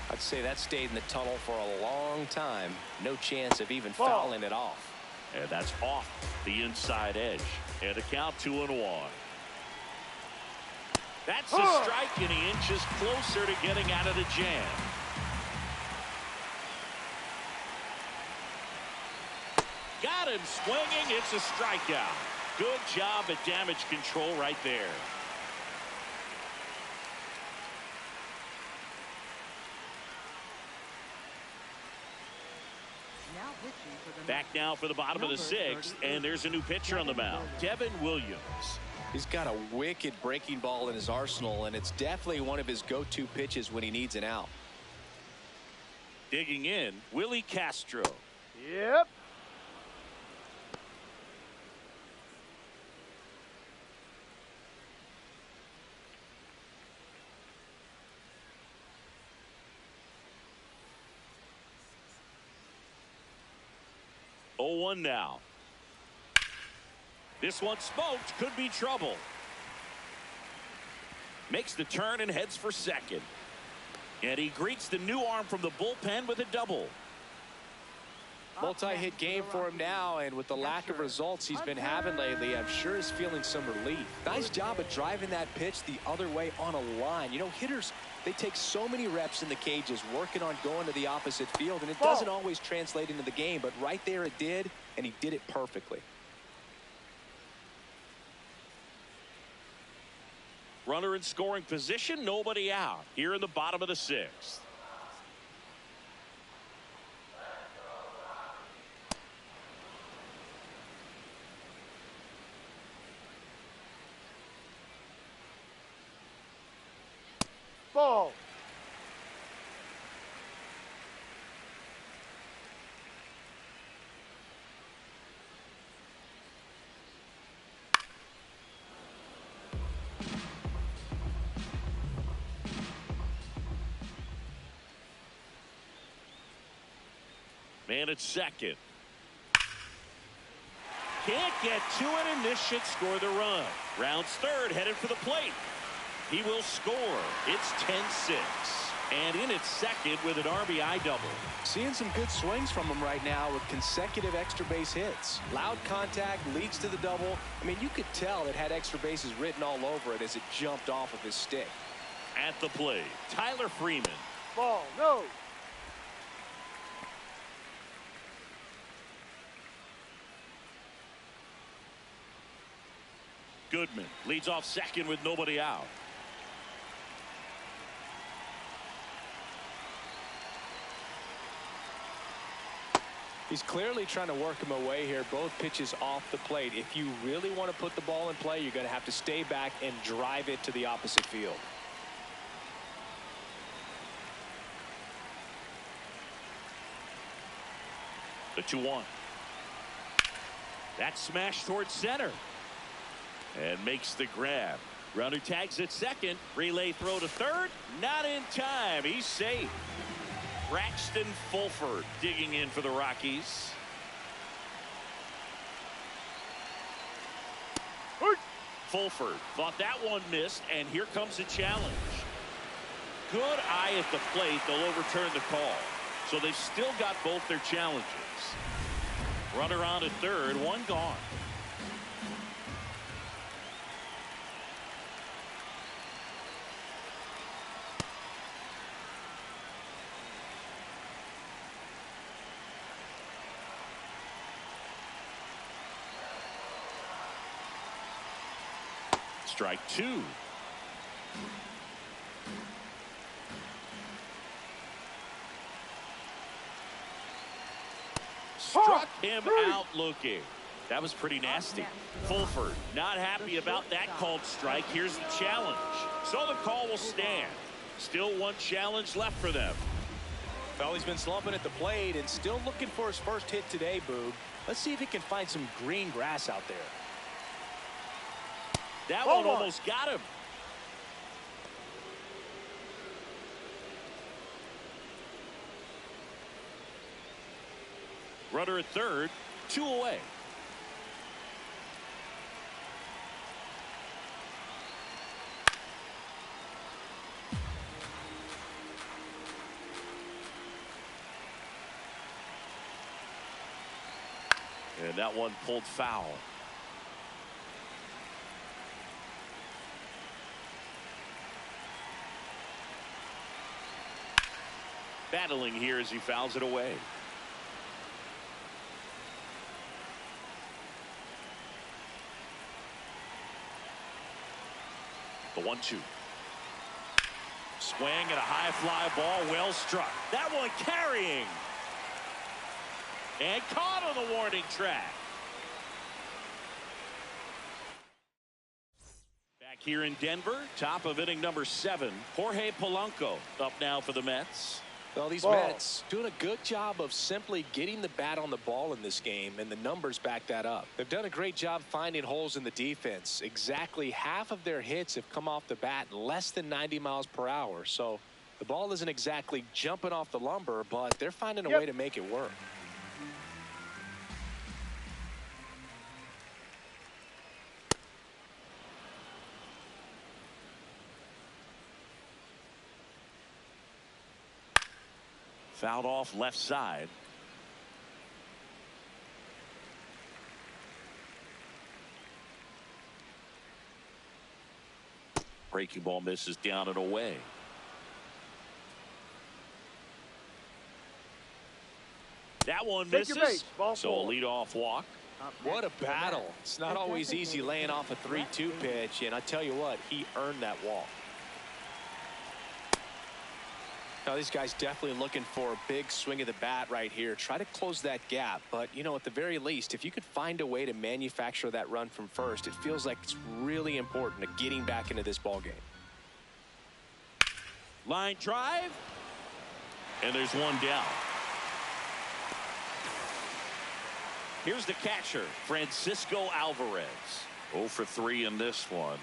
I'd say that stayed in the tunnel for a long time. No chance of even fouling it off. And that's off the inside edge. And the count 2-1. That's a strike, and he inches closer to getting out of the jam. Got him swinging. It's a strikeout. Good job at damage control right there. Now Back now for the bottom of the 6th, and there's a new pitcher on the mound, Devin Williams. He's got a wicked breaking ball in his arsenal, and it's definitely one of his go-to pitches when he needs an out. Digging in, Willie Castro. Yep. Oh, 1 now. This one smoked, could be trouble. Makes the turn and heads for second. And he greets the new arm from the bullpen with a double. Multi-hit game for him now, and with the lack of results he's been having lately, I'm sure he's feeling some relief. Nice job of driving that pitch the other way on a line. You know, hitters, they take so many reps in the cages working on going to the opposite field, and it doesn't always translate into the game, but right there it did, and he did it perfectly. Runner in scoring position, nobody out. Here in the bottom of the 6th. Ball. Man at second. Can't get to it, and this should score the run. Rounds third, headed for the plate. He will score. It's 10-6. And in at second with an RBI double. Seeing some good swings from him right now with consecutive extra base hits. Loud contact leads to the double. I mean, you could tell it had extra bases written all over it as it jumped off of his stick. At the plate, Tyler Freeman. Ball. No. Goodman leads off second with nobody out. He's clearly trying to work him away here. Both pitches off the plate. If you really want to put the ball in play, you're going to have to stay back and drive it to the opposite field. The 2-1. That smash towards center. And makes the grab. Runner tags at second. Relay throw to third. Not in time. He's safe. Braxton Fulford digging in for the Rockies. Fulford thought that one missed, and here comes a challenge. Good eye at the plate. They'll overturn the call. So they've still got both their challenges. Runner on at third, one gone. Strike 2. Struck him out looking. That was pretty nasty. Fulford not happy about that called strike. Here's the challenge. So the call will stand. Still one challenge left for them. Well, he's been slumping at the plate and still looking for his first hit today, Boog. Let's see if he can find some green grass out there. That one almost got him. Runner at third, 2 away. And that one pulled foul. Battling here as he fouls it away. The 1-2. Swing and a high fly ball, well struck. That one carrying. And caught on the warning track. here in Denver, top of inning number 7. Jorge Polanco up now for the Mets. Well, these Ball. Mets doing a good job of simply getting the bat on the ball in this game, and the numbers back that up. They've done a great job finding holes in the defense. Exactly half of their hits have come off the bat in less than 90 miles per hour. So the ball isn't exactly jumping off the lumber, but they're finding a way to make it work. Fouled off left side. Breaking ball misses down and away. That one Take your misses. base, ball So a four. leadoff walk. What a battle. It's not always easy laying off a 3-2 pitch, and I tell you what, he earned that walk. Now, these guys definitely looking for a big swing of the bat right here. Try to close that gap. But, you know, at the very least, if you could find a way to manufacture that run from first, it feels like it's really important to getting back into this ball game. Line drive. And there's one down. Here's the catcher, Francisco Alvarez. 0 for 3 in this one.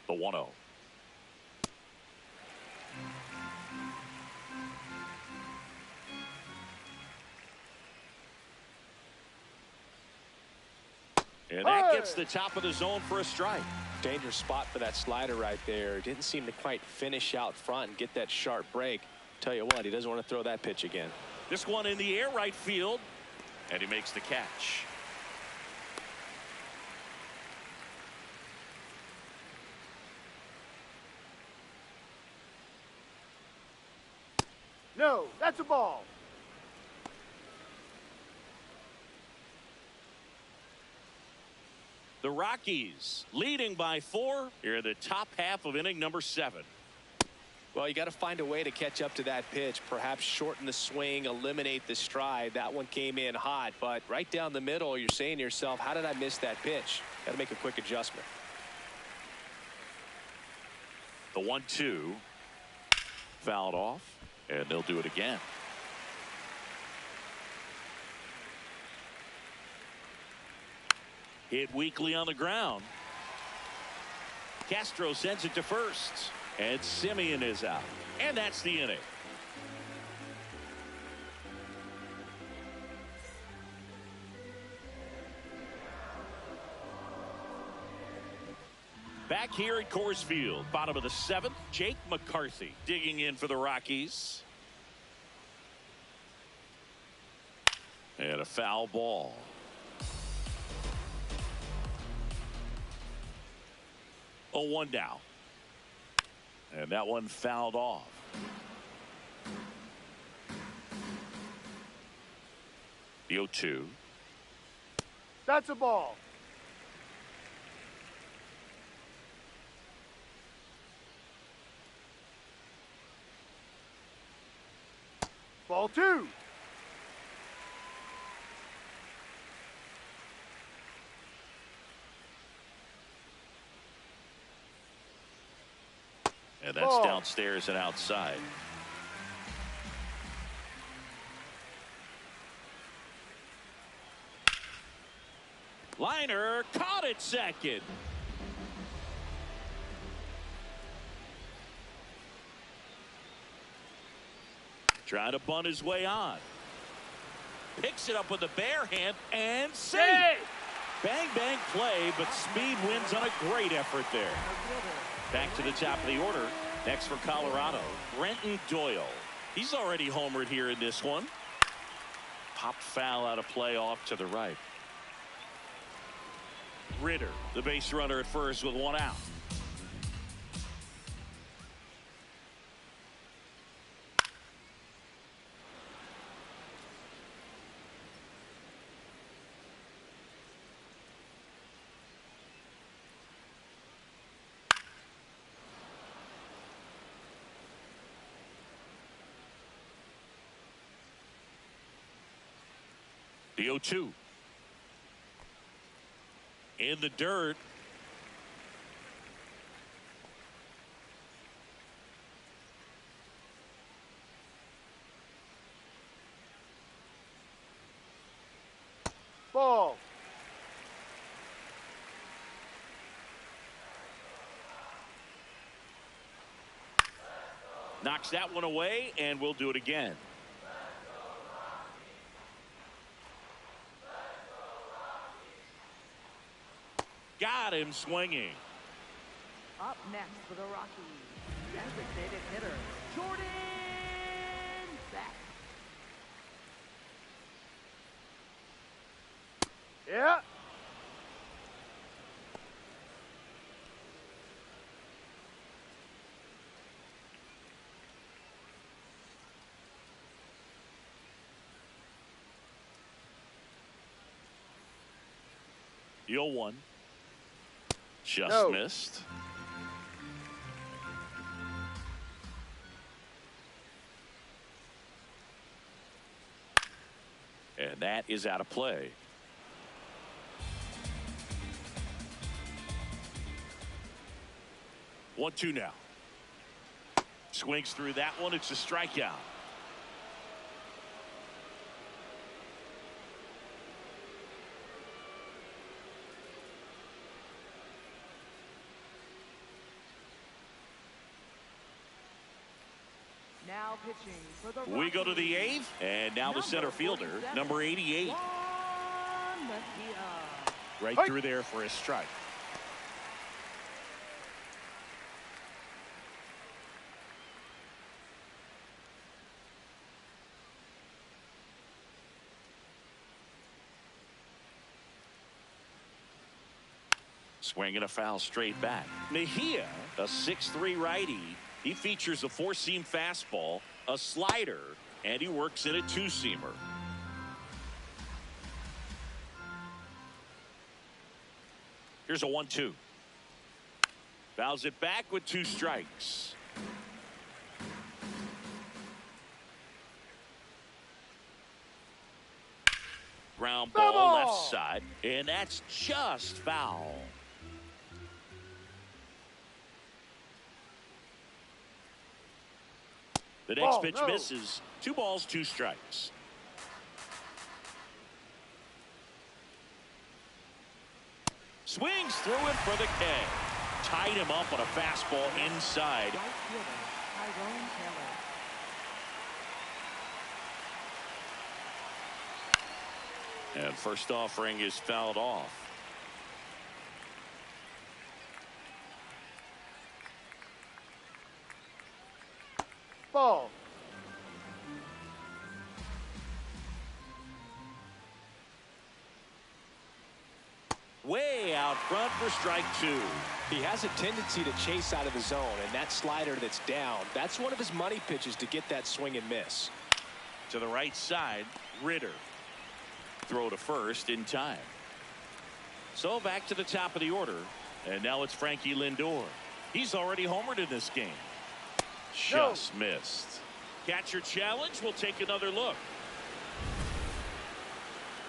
The 1-0. And that gets the top of the zone for a strike. Dangerous spot for that slider right there. Didn't seem to quite finish out front and get that sharp break. Tell you what, he doesn't want to throw that pitch again. This one in the air, right field. And he makes the catch. No, that's a ball. The Rockies leading by 4 here in the top half of inning number 7. Well, you got to find a way to catch up to that pitch. Perhaps shorten the swing, eliminate the stride. That one came in hot, but right down the middle, you're saying to yourself, how did I miss that pitch? Got to make a quick adjustment. The 1-2 fouled off, and they'll do it again. Hit weakly on the ground. Castro sends it to first, and Simeon is out, and that's the inning. Back here at Coors Field, bottom of the 7th, Jake McCarthy digging in for the Rockies. And a foul ball. Oh, 1 down. And that one fouled off. The 0-2. That's a ball. Ball 2. And that's Ball. downstairs and outside. Liner caught it second. Trying to bunt his way on. Picks it up with a bare hand and safe. Bang, bang play, but speed wins on a great effort there. Back to the top of the order. Next for Colorado, Brenton Doyle. He's already homered here in this one. Popped foul out of play off to the right. Ritter, the base runner at first with 1 out. The 0-2. In the dirt. Ball. Knocks that one away, and we'll do it again. Got him swinging. Up next for the Rockies, designated hitter, Jordan Beck. Yeah. The 0-1. Just No. missed. And that is out of play. One, two now. Swings through that one. It's a strikeout. Now pitching for the Rockies. We go to the 8th, and now the center fielder, number 88. Right Hey. through there for a strike. Swing and a foul straight back. Mejia, a 6'3" righty. He features a four-seam fastball, a slider, and he works in a two-seamer. Here's a 1-2. Fouls it back with 2 strikes. Ground ball left side, and that's just foul. The next pitch misses. 2 balls, 2 strikes. Swings through it for the K. Tied him up on a fastball inside. Right fielder, Tyrone Taylor. And first offering is fouled off. Ball. Way out front for strike 2. He has a tendency to chase out of the zone, and that slider that's down, that's one of his money pitches to get that swing and miss. To the right side, Ritter. Throw to first in time. So back to the top of the order, and now it's Frankie Lindor. He's already homered in this game. Just missed. Catcher challenge. We'll take another look.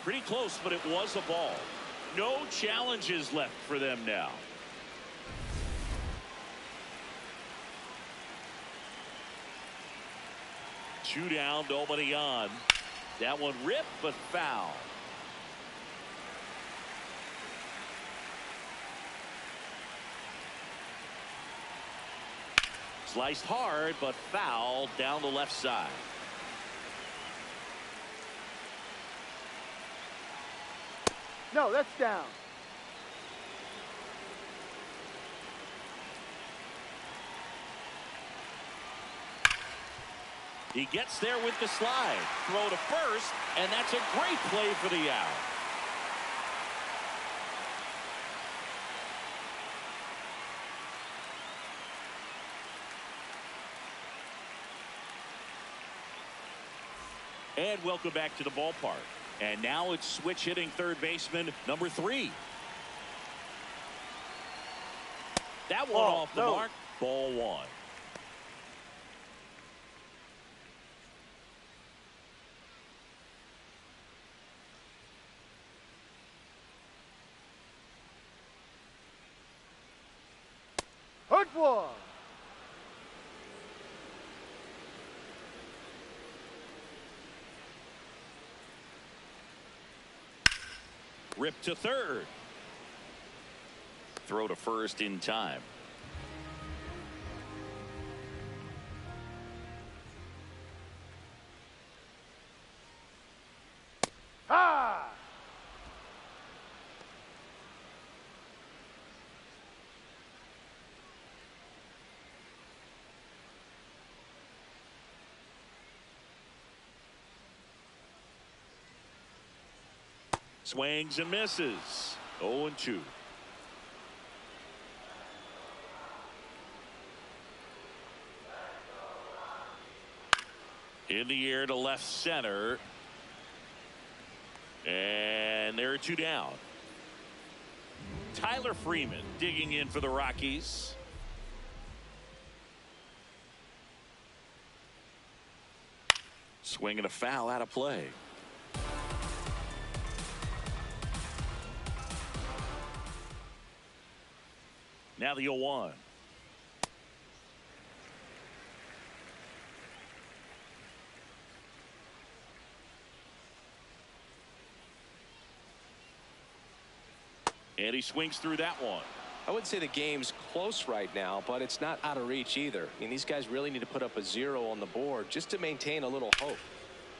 Pretty close, but it was a ball. No challenges left for them now. Two down, nobody on. That one ripped, but foul. Sliced hard, but foul down the left side. No, that's down. He gets there with the slide. Throw to first, and that's a great play for the out. And welcome back to the ballpark. And now it's switch hitting third baseman number 3. That one off the mark. Ball 1. 4. Ripped to third. Throw to first in time. Ha! Swings and misses. 0-2. In the air to left center. And there are 2 down. Tyler Freeman digging in for the Rockies. Swinging a foul out of play. Now the 0-1. And he swings through that one. I wouldn't say the game's close right now, but it's not out of reach either. I mean, these guys really need to put up a 0 on the board just to maintain a little hope.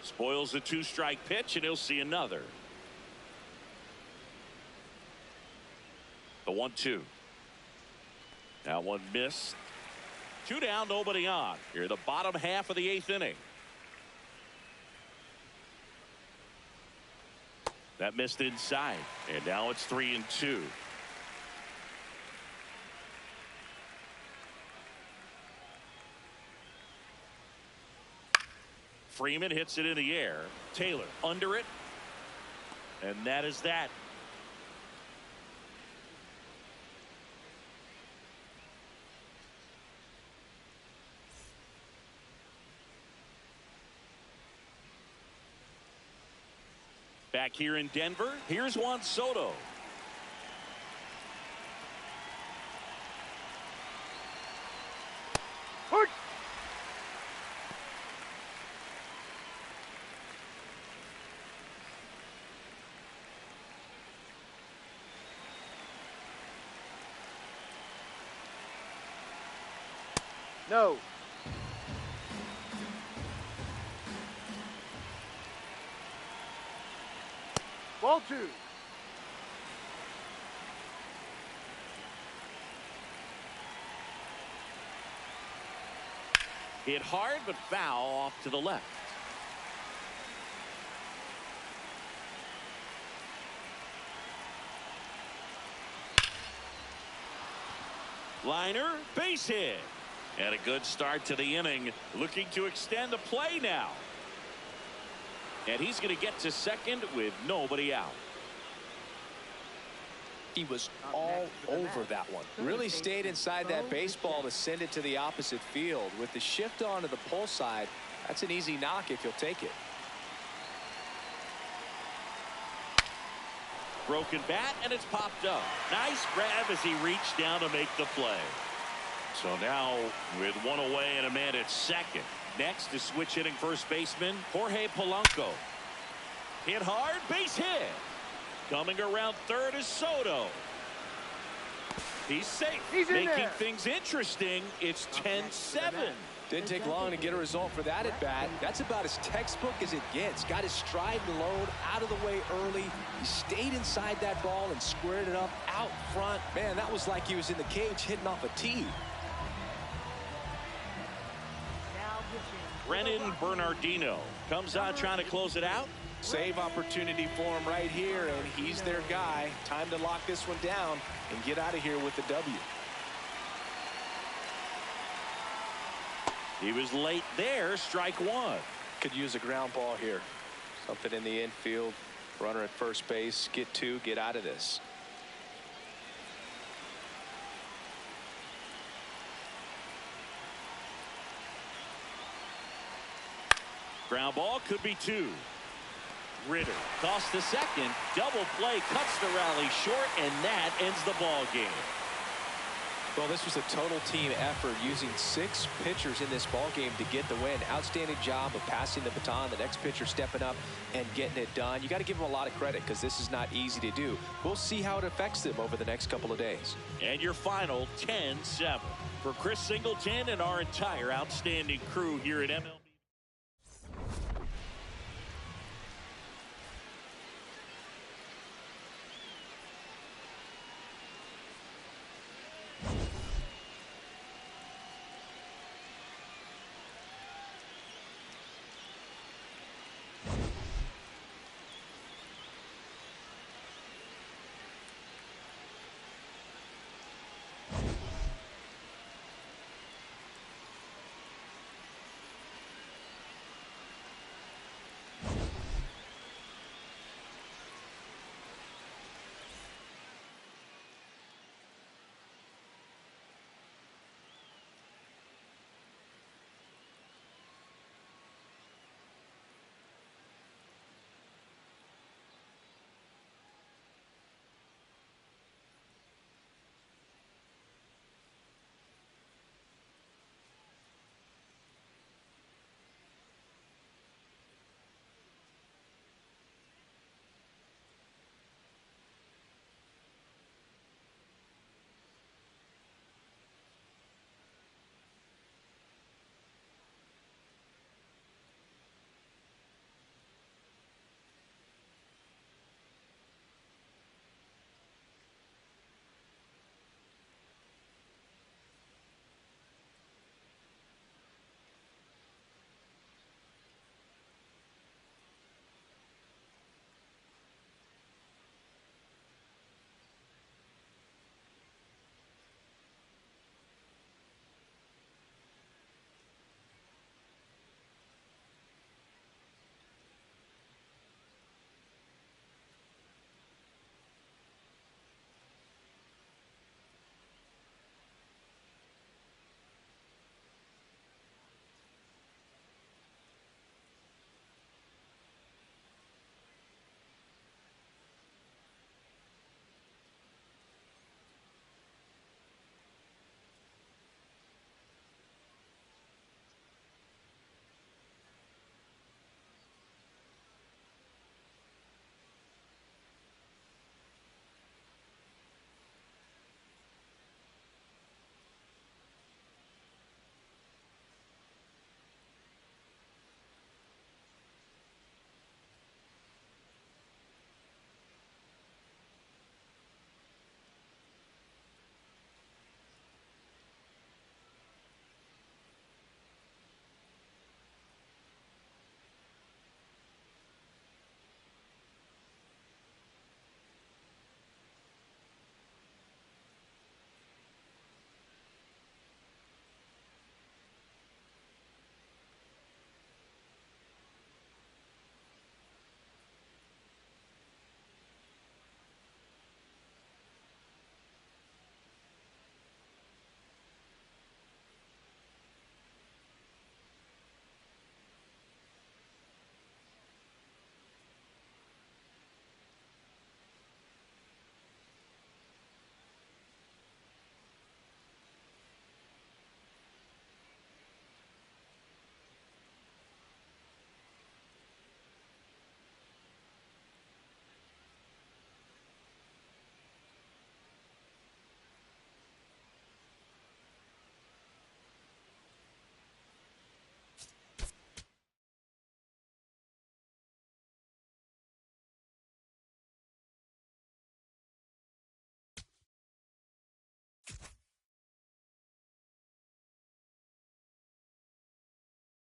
Spoils the 2-strike pitch, and he'll see another. The 1-2. That one missed. 2 down, nobody on. Here, the bottom half of the 8th inning. That missed inside, and now it's 3-2. Freeman hits it in the air. Taylor under it, and that is that. Back here in Denver, here's Juan Soto. Hurt. No. Ball 2. Hit hard, but foul off to the left. Liner, base hit. And a good start to the inning. Looking to extend the play now. And he's going to get to second with nobody out. He was all over that one. Really stayed inside that baseball to send it to the opposite field. With the shift onto the pull side, that's an easy knock if you'll take it. Broken bat, and it's popped up. Nice grab as he reached down to make the play. So now with 1 away and a man at second. Next is switch hitting first baseman Jorge Polanco. Hit hard, base hit. Coming around third is Soto. He's safe. Making things interesting. It's 10-7. Didn't take long to get a result for that at bat. That's about as textbook as it gets. Got his stride and load out of the way early. He stayed inside that ball and squared it up out front. Man, that was like he was in the cage hitting off a tee. Brennan Bernardino comes on trying to close it out. Save opportunity for him right here, and he's their guy. Time to lock this one down and get out of here with the W. He was late there. Strike 1. Could use a ground ball here. Something in the infield. Runner at first base. Get 2. Get out of this. Ground ball could be 2. Ritter tossed to second. Double play cuts the rally short, and that ends the ball game. Well, this was a total team effort, using 6 pitchers in this ball game to get the win. Outstanding job of passing the baton, the next pitcher stepping up and getting it done. You got to give them a lot of credit because this is not easy to do. We'll see how it affects them over the next couple of days. And your final 10-7. For Chris Singleton and our entire outstanding crew here at MLB.